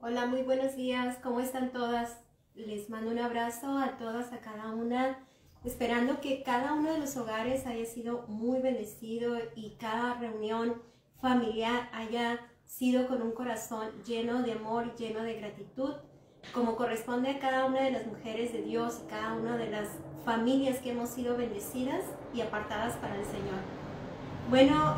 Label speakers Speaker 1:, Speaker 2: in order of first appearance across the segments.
Speaker 1: Hola, muy buenos días. ¿Cómo están todas? Les mando un abrazo a todas, a cada una, esperando que cada uno de los hogares haya sido muy bendecido y cada reunión familiar haya sido con un corazón lleno de amor, lleno de gratitud, como corresponde a cada una de las mujeres de Dios y cada una de las familias que hemos sido bendecidas y apartadas para el Señor. Bueno,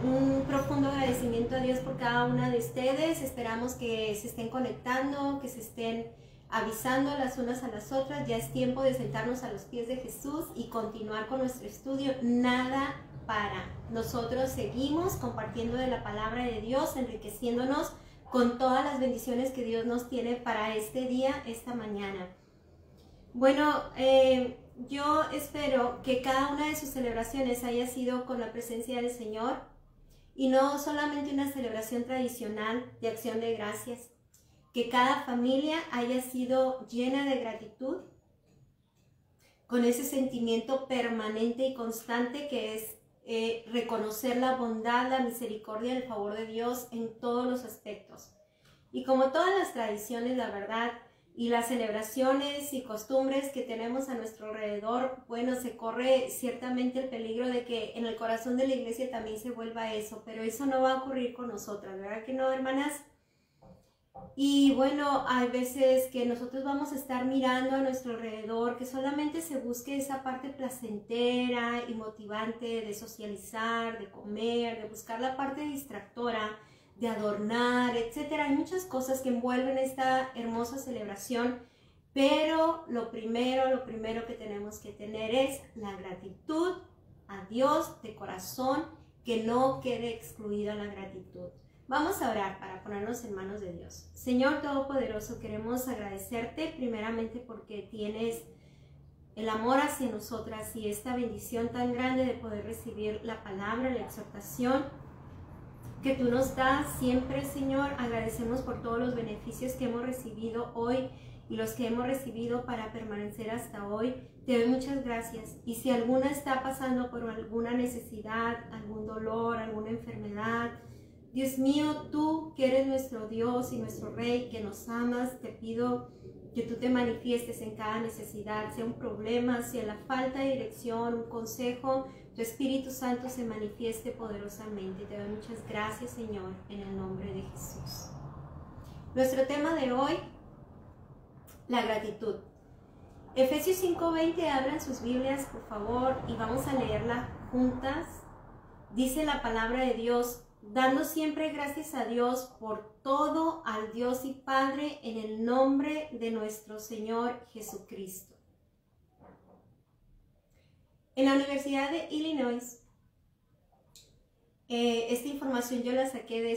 Speaker 1: un profundo agradecimiento a Dios por cada una de ustedes. Esperamos que se estén conectando, que se estén avisando las unas a las otras. Ya es tiempo de sentarnos a los pies de Jesús y continuar con nuestro estudio. Nada para. Nosotros seguimos compartiendo de la palabra de Dios, enriqueciéndonos con todas las bendiciones que Dios nos tiene para este día, esta mañana. Bueno, yo espero que cada una de sus celebraciones haya sido con la presencia del Señor y no solamente una celebración tradicional de acción de gracias. Que cada familia haya sido llena de gratitud, con ese sentimiento permanente y constante que es reconocer la bondad, la misericordia y el favor de Dios en todos los aspectos. Y como todas las tradiciones, la verdad, y las celebraciones y costumbres que tenemos a nuestro alrededor, bueno, se corre ciertamente el peligro de que en el corazón de la iglesia también se vuelva eso, pero eso no va a ocurrir con nosotras, ¿verdad que no, hermanas? Y bueno, hay veces que nosotros vamos a estar mirando a nuestro alrededor, que solamente se busque esa parte placentera y motivante de socializar, de comer, de buscar la parte distractora, de adornar, etcétera. Hay muchas cosas que envuelven esta hermosa celebración, pero lo primero que tenemos que tener es la gratitud a Dios de corazón, que no quede excluida la gratitud. Vamos a orar para ponernos en manos de Dios. Señor Todopoderoso, queremos agradecerte primeramente porque tienes el amor hacia nosotras y esta bendición tan grande de poder recibir la palabra, la exhortación que tú nos das siempre, Señor. Agradecemos por todos los beneficios que hemos recibido hoy y los que hemos recibido para permanecer hasta hoy. Te doy muchas gracias. Y si alguna está pasando por alguna necesidad, algún dolor, alguna enfermedad, Dios mío, tú que eres nuestro Dios y nuestro Rey, que nos amas, te pido que tú te manifiestes en cada necesidad, sea un problema, sea la falta de dirección, un consejo, tu Espíritu Santo se manifieste poderosamente. Te doy muchas gracias, Señor, en el nombre de Jesús. Nuestro tema de hoy, la gratitud. Efesios 5:20, abran sus Biblias, por favor, y vamos a leerla juntas. Dice la palabra de Dios: dando siempre gracias a Dios por todo, al Dios y Padre, en el nombre de nuestro Señor Jesucristo. En la Universidad de Illinois, esta información yo la saqué de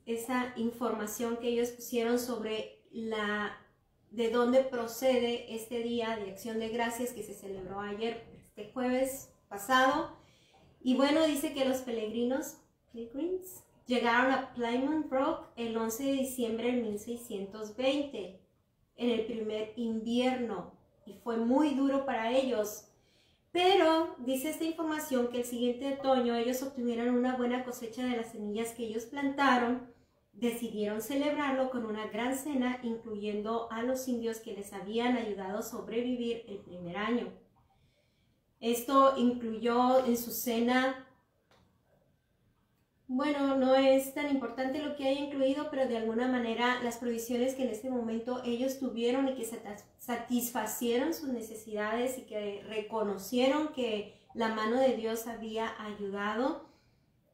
Speaker 1: esa información que ellos pusieron sobre de dónde procede este día de acción de gracias que se celebró ayer, este jueves pasado. Y bueno, dice que los Pilgrims llegaron a Plymouth Rock el 11 de diciembre de 1620, en el primer invierno, y fue muy duro para ellos. Pero dice esta información que el siguiente otoño ellos obtuvieron una buena cosecha de las semillas que ellos plantaron. Decidieron celebrarlo con una gran cena, incluyendo a los indios que les habían ayudado a sobrevivir el primer año. Esto incluyó en su cena, bueno, no es tan importante lo que haya incluido, pero de alguna manera las provisiones que en este momento ellos tuvieron y que satisfacieron sus necesidades y que reconocieron que la mano de Dios había ayudado,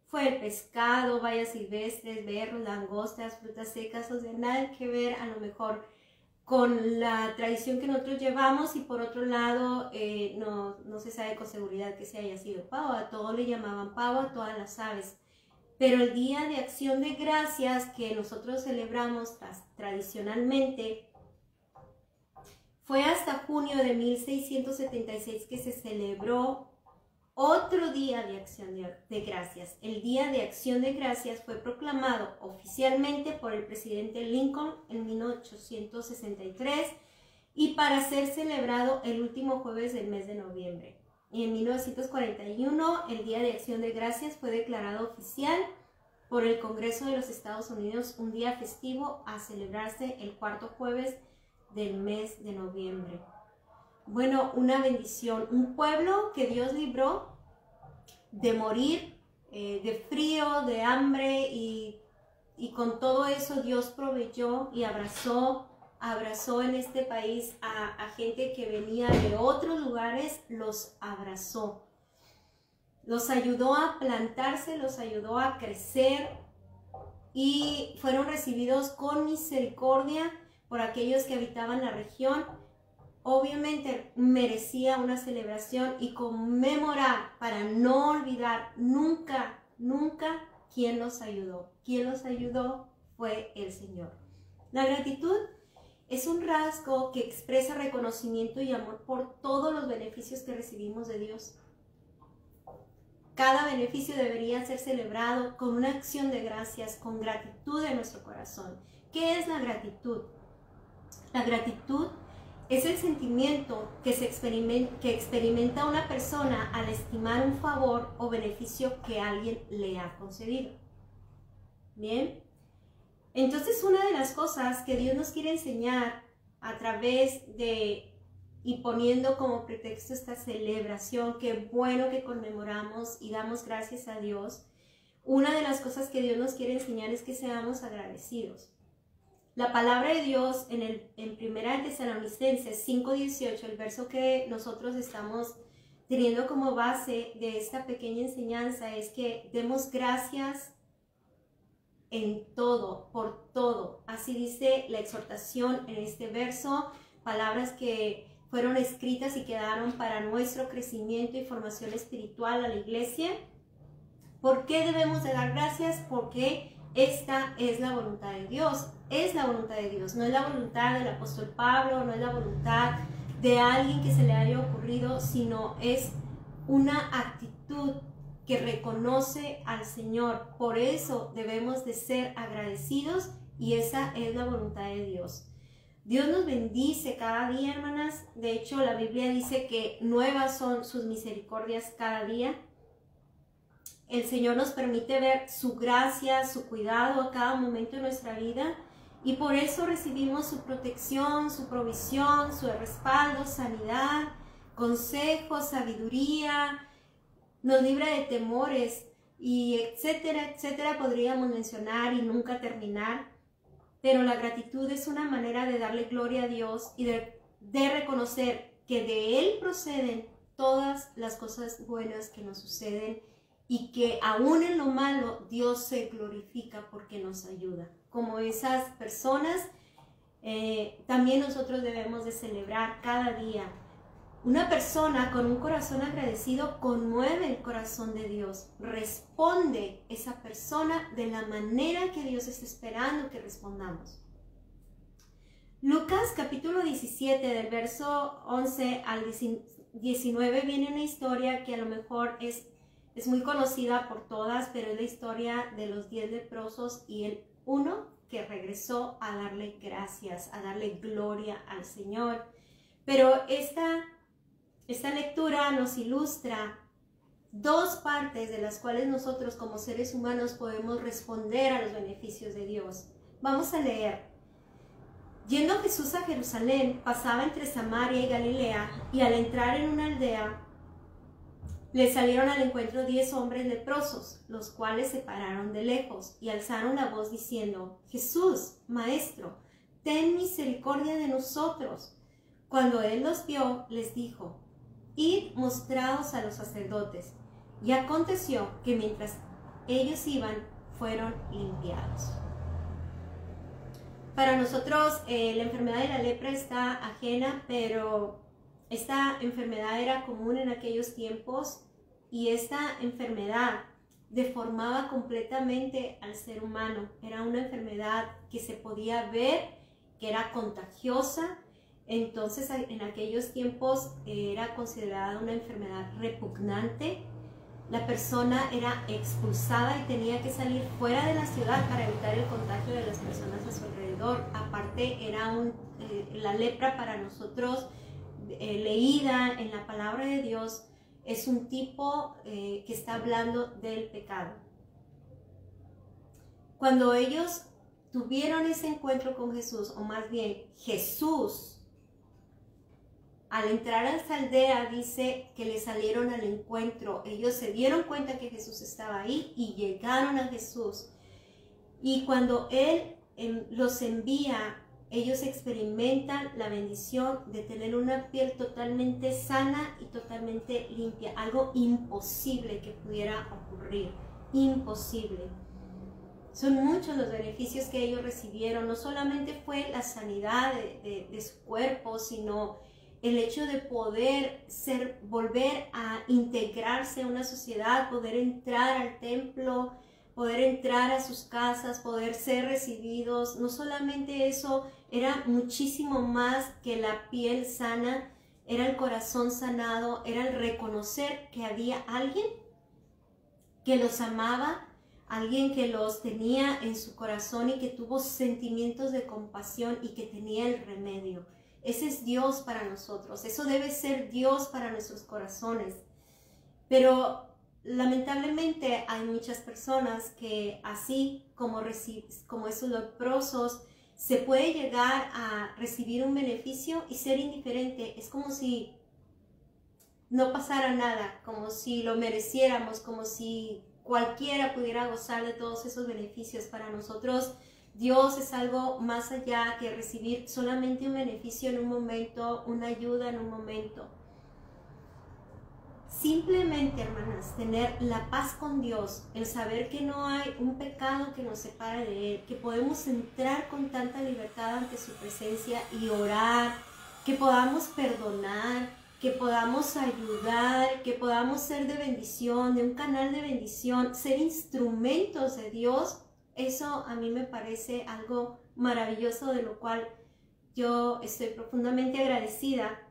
Speaker 1: fue el pescado, bayas silvestres, berros, langostas, frutas secas, o sea, nada que ver a lo mejor con la tradición que nosotros llevamos. Y por otro lado, no se sabe con seguridad que se haya sido pavo, a todo le llamaban pavo, a todas las aves. Pero el Día de Acción de Gracias que nosotros celebramos tradicionalmente fue hasta junio de 1676 que se celebró otro Día de Acción de Gracias. El Día de Acción de Gracias fue proclamado oficialmente por el presidente Lincoln en 1863 y para ser celebrado el último jueves del mes de noviembre. Y en 1941 el Día de Acción de Gracias fue declarado oficial por el Congreso de los Estados Unidos un día festivo a celebrarse el cuarto jueves del mes de noviembre. Bueno, una bendición, un pueblo que Dios libró de morir de frío, de hambre, y con todo eso Dios proveyó y abrazó en este país a gente que venía de otros lugares, los abrazó, los ayudó a plantarse, los ayudó a crecer y fueron recibidos con misericordia por aquellos que habitaban la región. Obviamente merecía una celebración y conmemorar para no olvidar nunca, nunca quién los ayudó. Quien los ayudó fue el Señor. La gratitud es un rasgo que expresa reconocimiento y amor por todos los beneficios que recibimos de Dios. Cada beneficio debería ser celebrado con una acción de gracias, con gratitud en nuestro corazón. ¿Qué es la gratitud? La gratitud es el sentimiento que experimenta una persona al estimar un favor o beneficio que alguien le ha concedido. Bien, entonces una de las cosas que Dios nos quiere enseñar a través de y poniendo como pretexto esta celebración, qué bueno que conmemoramos y damos gracias a Dios, una de las cosas que Dios nos quiere enseñar es que seamos agradecidos. La palabra de Dios en 1 Tesalonicenses 5:18, el verso que nosotros estamos teniendo como base de esta pequeña enseñanza, es que demos gracias en todo, por todo. Así dice la exhortación en este verso, palabras que fueron escritas y quedaron para nuestro crecimiento y formación espiritual a la iglesia. ¿Por qué debemos de dar gracias? Porque esta es la voluntad de Dios. Es la voluntad de Dios, no es la voluntad del apóstol Pablo, no es la voluntad de alguien que se le haya ocurrido, sino es una actitud que reconoce al Señor. Por eso debemos de ser agradecidos y esa es la voluntad de Dios. Dios nos bendice cada día, hermanas. De hecho, la Biblia dice que nuevas son sus misericordias cada día. El Señor nos permite ver su gracia, su cuidado a cada momento de nuestra vida. Y por eso recibimos su protección, su provisión, su respaldo, sanidad, consejo, sabiduría. Nos libra de temores y etcétera, etcétera. Podríamos mencionar y nunca terminar. Pero la gratitud es una manera de darle gloria a Dios y de reconocer que de Él proceden todas las cosas buenas que nos suceden y que aún en lo malo Dios se glorifica porque nos ayuda. Como esas personas, también nosotros debemos de celebrar cada día. Una persona con un corazón agradecido conmueve el corazón de Dios. Responde esa persona de la manera que Dios está esperando que respondamos. Lucas capítulo 17, del verso 11 al 19, viene una historia que a lo mejor es muy conocida por todas, pero es la historia de los 10 leprosos y el uno que regresó a darle gracias, a darle gloria al Señor. Pero esta lectura nos ilustra dos partes de las cuales nosotros como seres humanos podemos responder a los beneficios de Dios. Vamos a leer. Yendo Jesús a Jerusalén, pasaba entre Samaria y Galilea, y al entrar en una aldea, le salieron al encuentro 10 hombres leprosos, los cuales se pararon de lejos y alzaron la voz diciendo: Jesús, Maestro, ten misericordia de nosotros. Cuando él los vio, les dijo: Id, mostraos a los sacerdotes. Y aconteció que mientras ellos iban, fueron limpiados. Para nosotros la enfermedad de la lepra está ajena, pero esta enfermedad era común en aquellos tiempos y esta enfermedad deformaba completamente al ser humano. Era una enfermedad que se podía ver, que era contagiosa. Entonces en aquellos tiempos era considerada una enfermedad repugnante. La persona era expulsada y tenía que salir fuera de la ciudad para evitar el contagio de las personas a su alrededor. Aparte era la lepra para nosotros, leída en la palabra de Dios, es un tipo que está hablando del pecado. Cuando ellos tuvieron ese encuentro con Jesús, o más bien Jesús, al entrar a esa aldea, dice que le salieron al encuentro. Ellos se dieron cuenta que Jesús estaba ahí y llegaron a Jesús. Y cuando Él los envía, ellos experimentan la bendición de tener una piel totalmente sana y totalmente limpia. Algo imposible que pudiera ocurrir. Imposible. Son muchos los beneficios que ellos recibieron. No solamente fue la sanidad de su cuerpo, sino el hecho de poder volver a integrarse a una sociedad, poder entrar al templo, poder entrar a sus casas, poder ser recibidos. No solamente eso, era muchísimo más que la piel sana, era el corazón sanado, era el reconocer que había alguien que los amaba, alguien que los tenía en su corazón y que tuvo sentimientos de compasión y que tenía el remedio. Ese es Dios para nosotros, eso debe ser Dios para nuestros corazones. Pero lamentablemente hay muchas personas que así como esos leprosos, se puede llegar a recibir un beneficio y ser indiferente. Es como si no pasara nada, como si lo mereciéramos, como si cualquiera pudiera gozar de todos esos beneficios. Para nosotros, Dios es algo más allá que recibir solamente un beneficio en un momento, una ayuda en un momento. Simplemente, hermanas, tener la paz con Dios, el saber que no hay un pecado que nos separe de Él, que podemos entrar con tanta libertad ante su presencia y orar, que podamos perdonar, que podamos ayudar, que podamos ser de bendición, de un canal de bendición, ser instrumentos de Dios. Eso a mí me parece algo maravilloso, de lo cual yo estoy profundamente agradecida.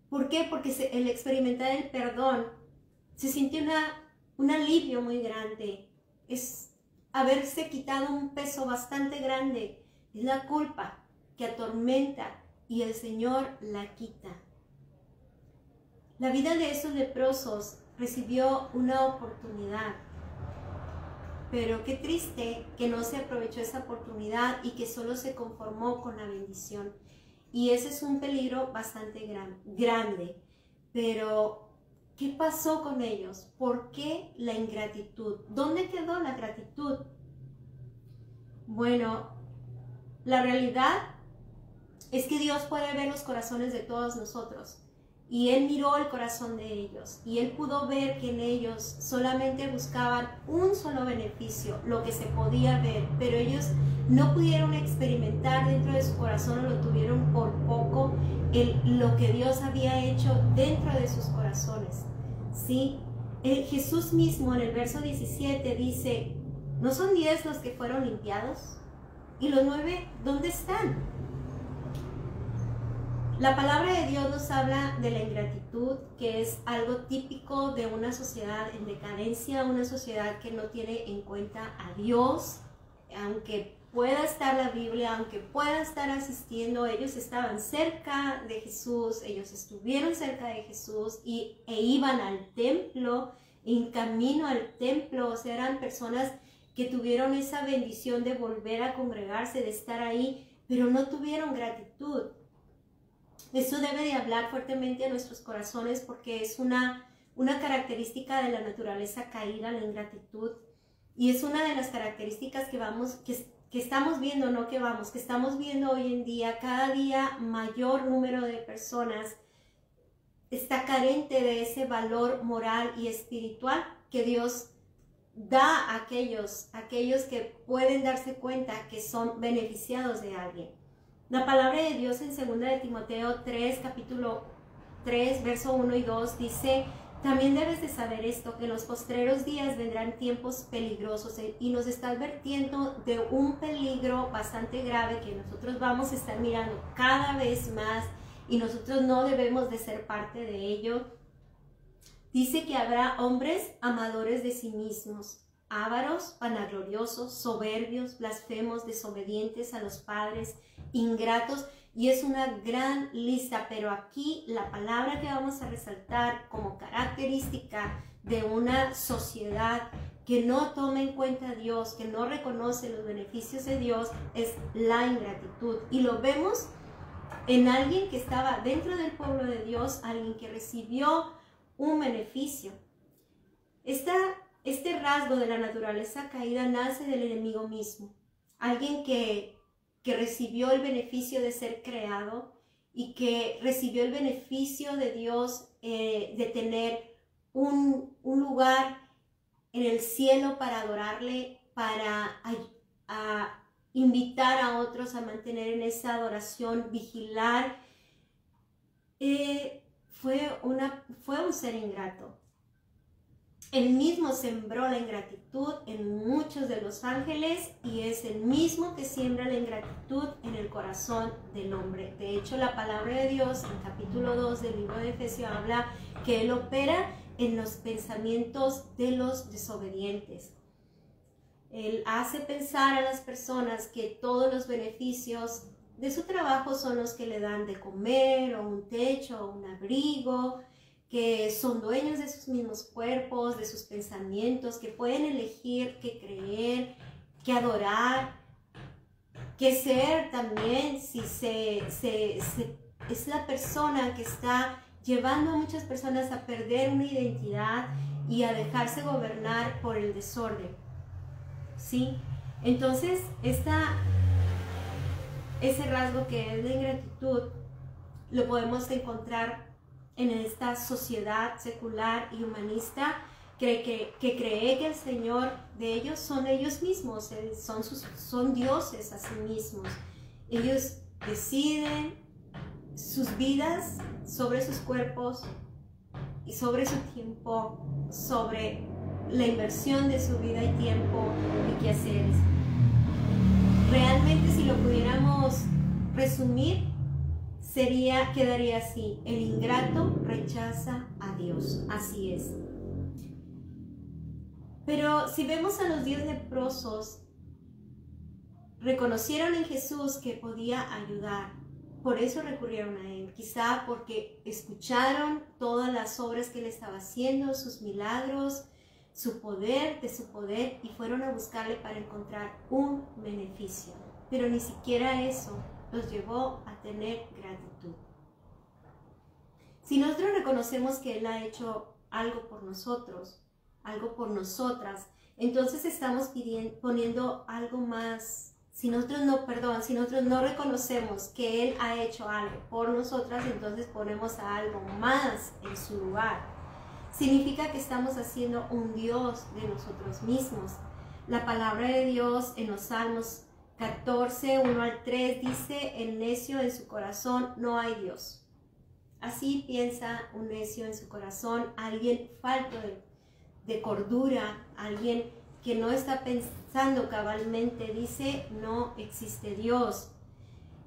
Speaker 1: ¿Por qué? Porque el experimentar el perdón se siente un alivio muy grande. Es haberse quitado un peso bastante grande. Es la culpa que atormenta y el Señor la quita. La vida de esos leprosos recibió una oportunidad. Pero qué triste que no se aprovechó esa oportunidad y que solo se conformó con la bendición. Y ese es un peligro bastante grande. Pero, ¿qué pasó con ellos? ¿Por qué la ingratitud? ¿Dónde quedó la gratitud? Bueno, la realidad es que Dios puede ver los corazones de todos nosotros. Y Él miró el corazón de ellos y Él pudo ver que en ellos solamente buscaban un solo beneficio, lo que se podía ver, pero ellos no pudieron experimentar dentro de su corazón, o lo tuvieron por poco, lo que Dios había hecho dentro de sus corazones. ¿Sí? Jesús mismo en el verso 17 dice, ¿no son 10 los que fueron limpiados? ¿Y los 9 dónde están? La palabra de Dios nos habla de la ingratitud, que es algo típico de una sociedad en decadencia, una sociedad que no tiene en cuenta a Dios. Aunque pueda estar la Biblia, aunque pueda estar asistiendo, ellos estaban cerca de Jesús, ellos estuvieron cerca de Jesús e iban al templo, en camino al templo. O sea, eran personas que tuvieron esa bendición de volver a congregarse, de estar ahí, pero no tuvieron gratitud. Eso debe de hablar fuertemente a nuestros corazones, porque es una característica de la naturaleza caída, la ingratitud, y es una de las características que estamos viendo, que estamos viendo hoy en día. Cada día mayor número de personas está carente de ese valor moral y espiritual que Dios da a aquellos que pueden darse cuenta que son beneficiados de alguien. La palabra de Dios en 2 de Timoteo 3, capítulo 3, verso 1 y 2 dice, también debes de saber esto, que en los postreros días vendrán tiempos peligrosos, y nos está advirtiendo de un peligro bastante grave que nosotros vamos a estar mirando cada vez más y nosotros no debemos de ser parte de ello. Dice que habrá hombres amadores de sí mismos, ávaros, vanagloriosos, soberbios, blasfemos, desobedientes a los padres, ingratos, y es una gran lista. Pero aquí la palabra que vamos a resaltar como característica de una sociedad que no toma en cuenta a Dios, que no reconoce los beneficios de Dios, es la ingratitud. Y lo vemos en alguien que estaba dentro del pueblo de Dios, alguien que recibió un beneficio. Este rasgo de la naturaleza caída nace del enemigo mismo. Alguien que recibió el beneficio de ser creado y que recibió el beneficio de Dios de tener un lugar en el cielo para adorarle, para invitar a otros a mantener en esa adoración, vigilar. Fue un ser ingrato. Él mismo sembró la ingratitud en muchos de los ángeles y es el mismo que siembra la ingratitud en el corazón del hombre. De hecho, la palabra de Dios en capítulo 2 del libro de Efesios habla que Él opera en los pensamientos de los desobedientes. Él hace pensar a las personas que todos los beneficios de su trabajo son los que le dan de comer o un techo o un abrigo, que son dueños de sus mismos cuerpos, de sus pensamientos, que pueden elegir qué creer, qué adorar, qué ser también, si es la persona que está llevando a muchas personas a perder una identidad y a dejarse gobernar por el desorden. ¿Sí? Entonces, ese rasgo que es la ingratitud lo podemos encontrar en esta sociedad secular y humanista que cree que el Señor de ellos son ellos mismos, son dioses a sí mismos. Ellos deciden sus vidas sobre sus cuerpos y sobre su tiempo, sobre la inversión de su vida y tiempo y quehaceres. Realmente, si lo pudiéramos resumir, quedaría así: el ingrato rechaza a Dios. Así es. Pero si vemos a los 10 leprosos, reconocieron en Jesús que podía ayudar. Por eso recurrieron a Él. Quizá porque escucharon todas las obras que Él estaba haciendo, sus milagros, de su poder, y fueron a buscarle para encontrar un beneficio. Pero ni siquiera eso los llevó a tener gratitud. Si nosotros reconocemos que Él ha hecho algo por nosotros, algo por nosotras, entonces estamos poniendo algo más. Si nosotros no reconocemos que Él ha hecho algo por nosotras, entonces ponemos a algo más en su lugar. Significa que estamos haciendo un Dios de nosotros mismos. La palabra de Dios en los Salmos 14, 1 al 3 dice: el necio en su corazón no hay Dios. Así piensa un necio en su corazón, alguien falto de cordura, alguien que no está pensando cabalmente, dice: no existe Dios.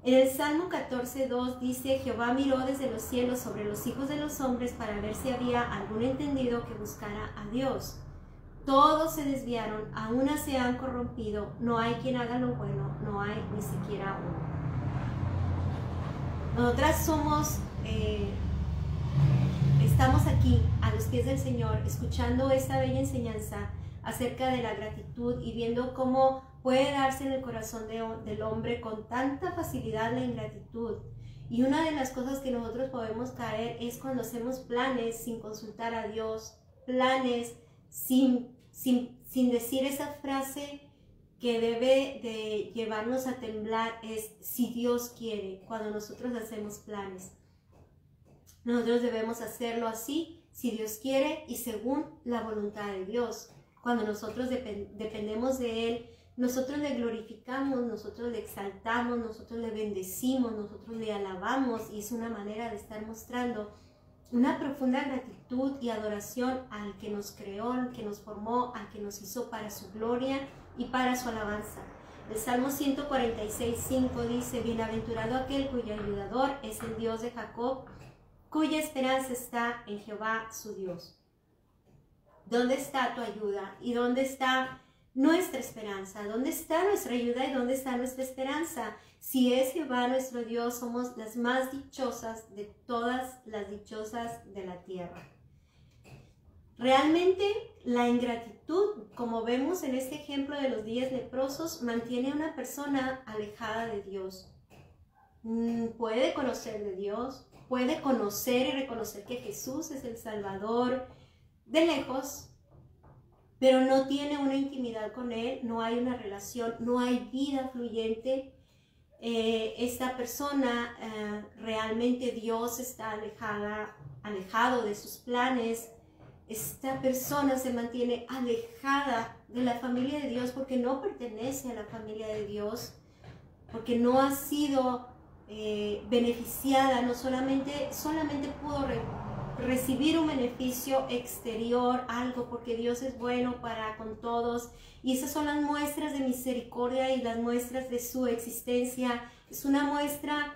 Speaker 1: En el Salmo 14, 2 dice: Jehová miró desde los cielos sobre los hijos de los hombres para ver si había algún entendido que buscara a Dios. Todos se desviaron, a una se han corrompido, no hay quien haga lo bueno, no hay ni siquiera uno. Nosotras estamos aquí a los pies del Señor, escuchando esta bella enseñanza acerca de la gratitud y viendo cómo puede darse en el corazón del hombre con tanta facilidad la ingratitud. Y una de las cosas que nosotros podemos caer es cuando hacemos planes sin consultar a Dios, planes sin decir esa frase que debe de llevarnos a temblar, es: si Dios quiere. Cuando nosotros hacemos planes, nosotros debemos hacerlo así: si Dios quiere y según la voluntad de Dios. Cuando nosotros dependemos de Él, nosotros le glorificamos, nosotros le exaltamos, nosotros le bendecimos, nosotros le alabamos, y es una manera de estar mostrando una profunda gratitud y adoración al que nos creó, al que nos formó, al que nos hizo para su gloria y para su alabanza. El Salmo 146:5 dice: bienaventurado aquel cuyo ayudador es el Dios de Jacob, cuya esperanza está en Jehová su Dios. ¿Dónde está tu ayuda? ¿Y dónde está nuestra esperanza? ¿Dónde está nuestra ayuda y dónde está nuestra esperanza? Si es Jehová nuestro Dios, somos las más dichosas de todas las dichosas de la tierra. Realmente la ingratitud, como vemos en este ejemplo de los 10 leprosos, mantiene a una persona alejada de Dios. Puede conocer de Dios, puede conocer y reconocer que Jesús es el Salvador de lejos, pero no tiene una intimidad con Él, no hay una relación, no hay vida fluyente. Esta persona, realmente Dios está alejado de sus planes. Esta persona se mantiene alejada de la familia de Dios porque no pertenece a la familia de Dios, porque no ha sido beneficiada, no solamente pudo recibir un beneficio exterior, algo, porque Dios es bueno para con todos, y esas son las muestras de misericordia y las muestras de su existencia. Es una muestra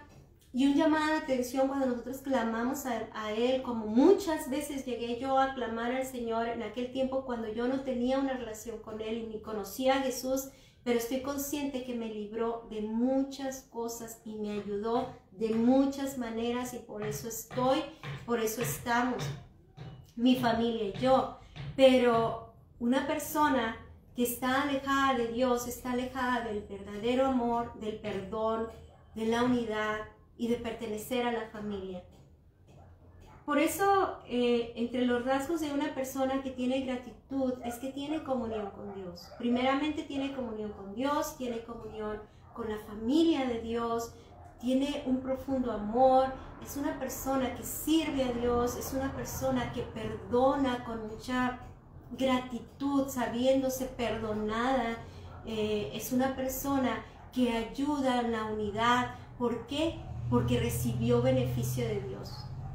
Speaker 1: y un llamado de atención cuando nosotros clamamos a Él, como muchas veces llegué yo a clamar al Señor en aquel tiempo cuando yo no tenía una relación con Él y ni conocía a Jesús, pero estoy consciente que me libró de muchas cosas y me ayudó de muchas maneras, y por eso estamos, mi familia y yo. Pero una persona que está alejada de Dios, está alejada del verdadero amor, del perdón, de la unidad y de pertenecer a la familia. Por eso, entre los rasgos de una persona que tiene gratitud es que tiene comunión con Dios. Primeramente tiene comunión con Dios, tiene comunión con la familia de Dios, tiene un profundo amor, es una persona que sirve a Dios, es una persona que perdona con mucha gratitud, sabiéndose perdonada, es una persona que ayuda en la unidad. ¿Por qué? Porque recibió beneficio de Dios.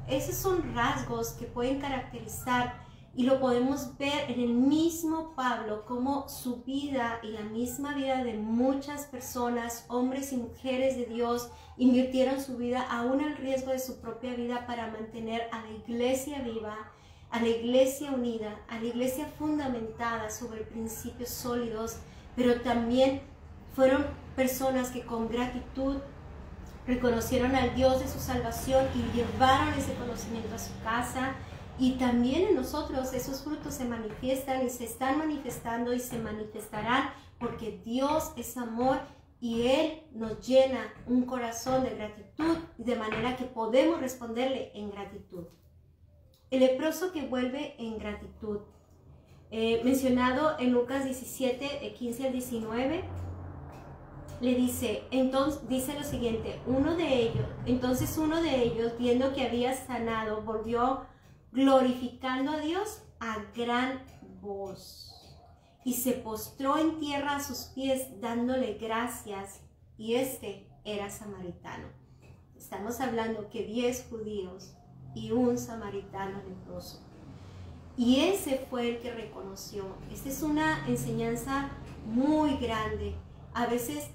Speaker 1: Esos son rasgos que pueden caracterizar, y lo podemos ver en el mismo Pablo, como su vida y la misma vida de muchas personas, hombres y mujeres de Dios, invirtieron su vida aún al riesgo de su propia vida para mantener a la iglesia viva, a la iglesia unida, a la iglesia fundamentada sobre principios sólidos, pero también fueron personas que con gratitud reconocieron al Dios de su salvación y llevaron ese conocimiento a su casa. Y también en nosotros esos frutos se manifiestan y se están manifestando y se manifestarán, porque Dios es amor y Él nos llena un corazón de gratitud, de manera que podemos responderle en gratitud. El leproso que vuelve en gratitud, mencionado en Lucas 17, de 15 al 19, le dice, entonces dice lo siguiente: entonces uno de ellos, viendo que había sanado, volvió glorificando a Dios a gran voz, y se postró en tierra a sus pies dándole gracias, y este era samaritano. Estamos hablando que 10 judíos y un samaritano leproso, y ese fue el que reconoció. Esta es una enseñanza muy grande. A veces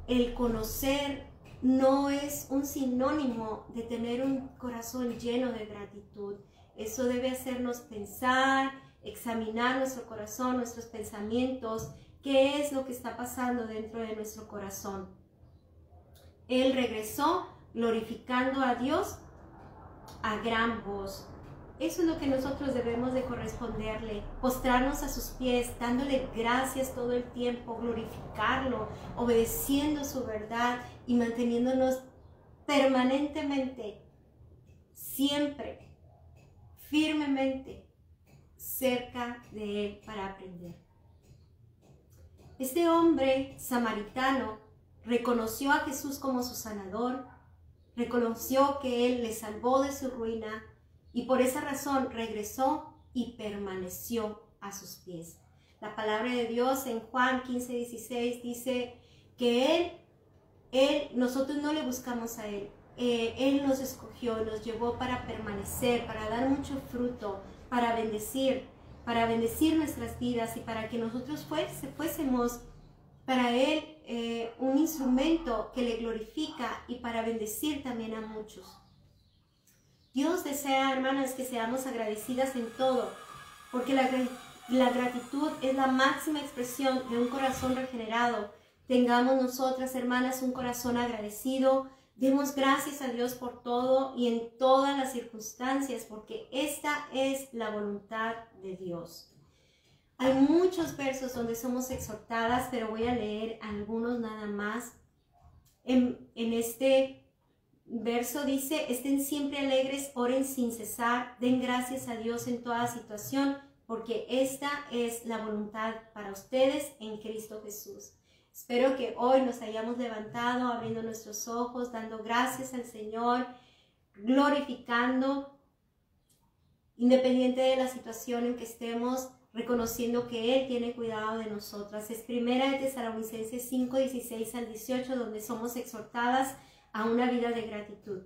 Speaker 1: el conocer no es un sinónimo de tener un corazón lleno de gratitud. Eso debe hacernos pensar, examinar nuestro corazón, nuestros pensamientos, qué es lo que está pasando dentro de nuestro corazón. Él regresó glorificando a Dios a gran voz. Eso es lo que nosotros debemos de corresponderle, postrarnos a sus pies, dándole gracias todo el tiempo, glorificarlo, obedeciendo su verdad y manteniéndonos permanentemente, siempre, firmemente cerca de Él para aprender. Este hombre samaritano reconoció a Jesús como su sanador, reconoció que Él le salvó de su ruina, y por esa razón regresó y permaneció a sus pies. La palabra de Dios en Juan 15:16 dice que nosotros no le buscamos a Él. Él nos escogió, nos llevó para permanecer, para dar mucho fruto, para bendecir nuestras vidas, y para que nosotros fuésemos para Él un instrumento que le glorifica y para bendecir también a muchos. Dios desea, hermanas, que seamos agradecidas en todo, porque la gratitud es la máxima expresión de un corazón regenerado. Tengamos nosotras, hermanas, un corazón agradecido, Demos gracias a Dios por todo y en todas las circunstancias, porque esta es la voluntad de Dios. Hay muchos versos donde somos exhortadas, pero voy a leer algunos nada más. En este verso dice: estén siempre alegres, oren sin cesar, den gracias a Dios en toda situación, porque esta es la voluntad para ustedes en Cristo Jesús. Espero que hoy nos hayamos levantado, abriendo nuestros ojos, dando gracias al Señor, glorificando, independiente de la situación en que estemos, reconociendo que Él tiene cuidado de nosotras. Es Primera de Tesalonicenses 5, 16 al 18, donde somos exhortadas a una vida de gratitud.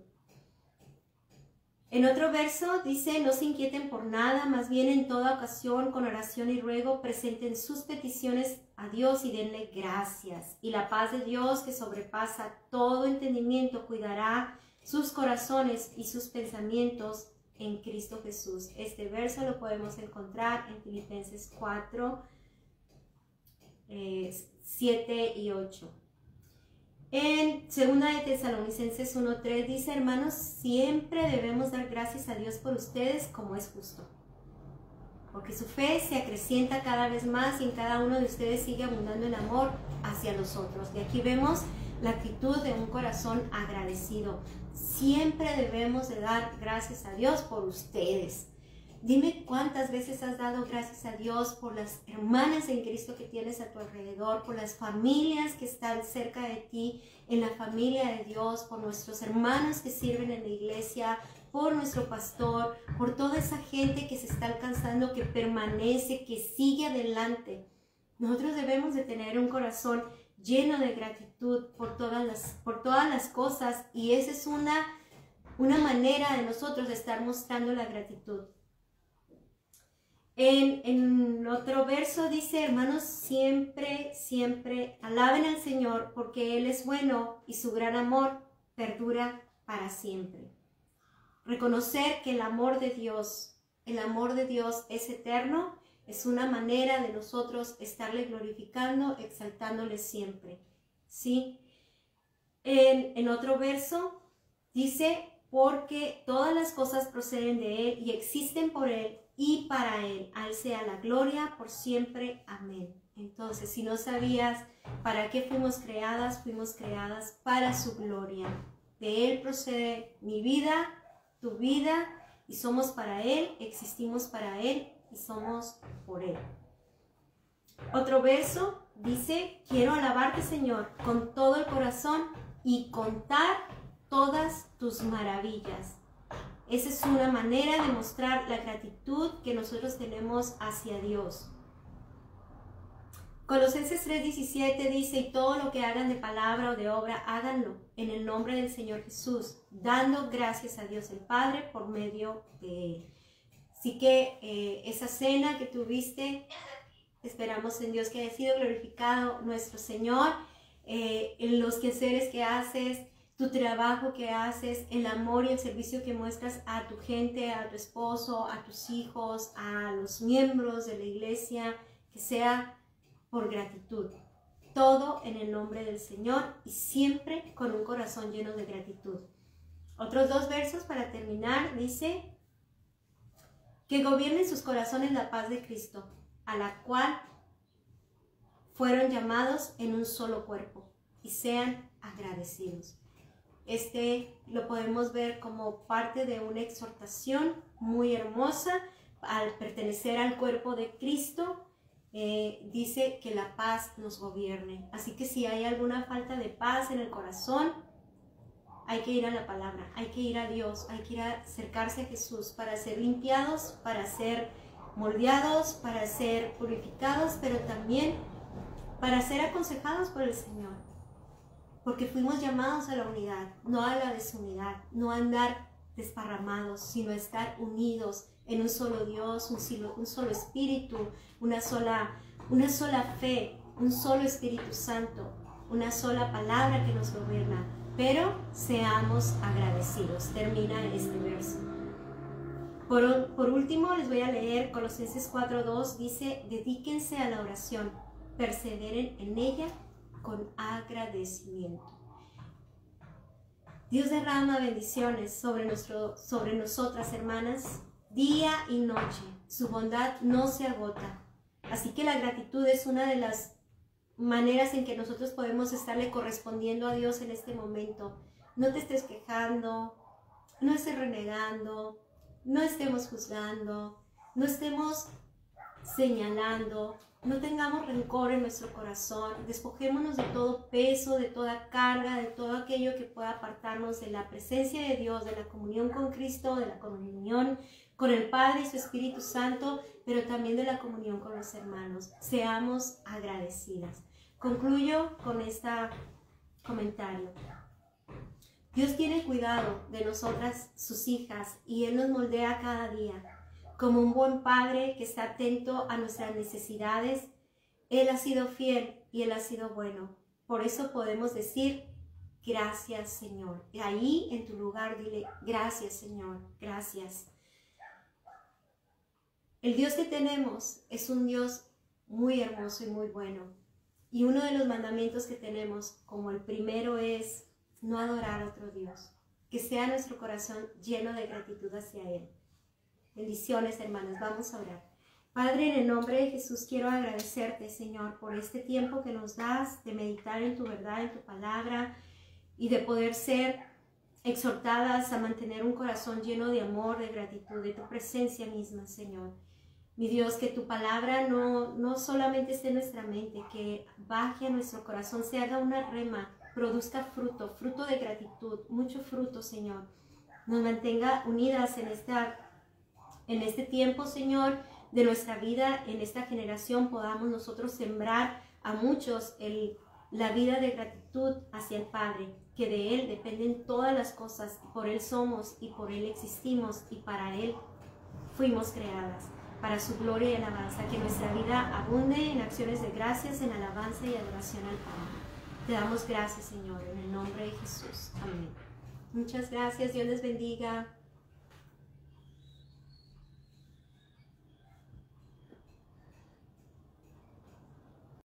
Speaker 1: En otro verso dice: no se inquieten por nada, más bien en toda ocasión, con oración y ruego, presenten sus peticiones a Dios y denle gracias. Y la paz de Dios, que sobrepasa todo entendimiento, cuidará sus corazones y sus pensamientos en Cristo Jesús. Este verso lo podemos encontrar en Filipenses 4, 7 y 8. En 2 de Tesalonicenses 1:3 dice: hermanos, siempre debemos dar gracias a Dios por ustedes, como es justo, porque su fe se acrecienta cada vez más y en cada uno de ustedes sigue abundando en amor hacia los otros. Y aquí vemos la actitud de un corazón agradecido. Siempre debemos de dar gracias a Dios por ustedes. Dime cuántas veces has dado gracias a Dios por las hermanas en Cristo que tienes a tu alrededor, por las familias que están cerca de ti, en la familia de Dios, por nuestros hermanos que sirven en la iglesia, por nuestro pastor, por toda esa gente que se está alcanzando, que permanece, que sigue adelante. Nosotros debemos de tener un corazón lleno de gratitud por todas las cosas, y esa es una manera de nosotros de estar mostrando la gratitud. En otro verso dice: hermanos, siempre, siempre alaben al Señor, porque Él es bueno y su gran amor perdura para siempre. Reconocer que el amor de Dios es eterno, es una manera de nosotros estarle glorificando, exaltándole siempre, ¿sí? En otro verso dice: porque todas las cosas proceden de Él y existen por Él y para Él. A Él sea la gloria por siempre. Amén. Entonces, si no sabías para qué fuimos creadas para su gloria. De Él procede mi vida, tu vida, y somos para Él, existimos para Él y somos por Él. Otro verso dice: quiero alabarte, Señor, con todo el corazón y contar todas tus maravillas. Esa es una manera de mostrar la gratitud que nosotros tenemos hacia Dios. Colosenses 3:17 dice: y todo lo que hagan de palabra o de obra, háganlo en el nombre del Señor Jesús, dando gracias a Dios el Padre por medio de Él. Así que esa cena que tuviste, esperamos en Dios que haya sido glorificado nuestro Señor, en los quehaceres que haces, tu trabajo que haces, el amor y el servicio que muestras a tu gente, a tu esposo, a tus hijos, a los miembros de la iglesia, que sea por gratitud. Todo en el nombre del Señor y siempre con un corazón lleno de gratitud. Otros dos versos para terminar. Dice: que gobiernen sus corazones la paz de Cristo, a la cual fueron llamados en un solo cuerpo, y sean agradecidos. Lo podemos ver como parte de una exhortación muy hermosa. Al pertenecer al cuerpo de Cristo, dice que la paz nos gobierne. Así que si hay alguna falta de paz en el corazón, hay que ir a la palabra, hay que ir a Dios, hay que ir a acercarse a Jesús para ser limpiados, para ser moldeados, para ser purificados, pero también para ser aconsejados por el Señor. Porque fuimos llamados a la unidad, no a la desunidad, no a andar desparramados, sino a estar unidos en un solo Dios, un solo Espíritu, una sola fe, un solo Espíritu Santo, una sola palabra que nos gobierna. Pero seamos agradecidos. Termina este verso. Por último, les voy a leer Colosenses 4:2. Dice: dedíquense a la oración, perseveren en ella con agradecimiento. Dios derrama bendiciones sobre nosotras, hermanas, día y noche. Su bondad no se agota. Así que la gratitud es una de las maneras en que nosotros podemos estarle correspondiendo a Dios en este momento. No te estés quejando, no estés renegando, no estemos juzgando, no estemos señalando, no tengamos rencor en nuestro corazón. Despojémonos de todo peso, de toda carga, de todo aquello que pueda apartarnos de la presencia de Dios, de la comunión con Cristo, de la comunión con el Padre y su Espíritu Santo, pero también de la comunión con los hermanos. Seamos agradecidas. Concluyo con este comentario. Dios tiene cuidado de nosotras, sus hijas, y Él nos moldea cada día. Como un buen padre que está atento a nuestras necesidades, Él ha sido fiel y Él ha sido bueno. Por eso podemos decir, gracias, Señor. Y ahí en tu lugar dile, gracias, Señor, gracias. El Dios que tenemos es un Dios muy hermoso y muy bueno. Y uno de los mandamientos que tenemos, como el primero, es no adorar a otro Dios. Que sea nuestro corazón lleno de gratitud hacia Él. Bendiciones, hermanas. Vamos a orar. Padre, en el nombre de Jesús quiero agradecerte, Señor, por este tiempo que nos das de meditar en tu verdad, en tu palabra, y de poder ser exhortadas a mantener un corazón lleno de amor, de gratitud, de tu presencia misma, Señor. Mi Dios, que tu palabra no solamente esté en nuestra mente, que baje a nuestro corazón, se haga una rema, produzca fruto, fruto de gratitud, mucho fruto, Señor. Nos mantenga unidas en este tiempo, Señor, de nuestra vida, en esta generación, podamos nosotros sembrar a muchos la vida de gratitud hacia el Padre, que de Él dependen todas las cosas, por Él somos y por Él existimos y para Él fuimos creadas, para su gloria y alabanza, que nuestra vida abunde en acciones de gracias, en alabanza y adoración al Padre. Te damos gracias, Señor, en el nombre de Jesús. Amén. Muchas gracias, Dios les bendiga.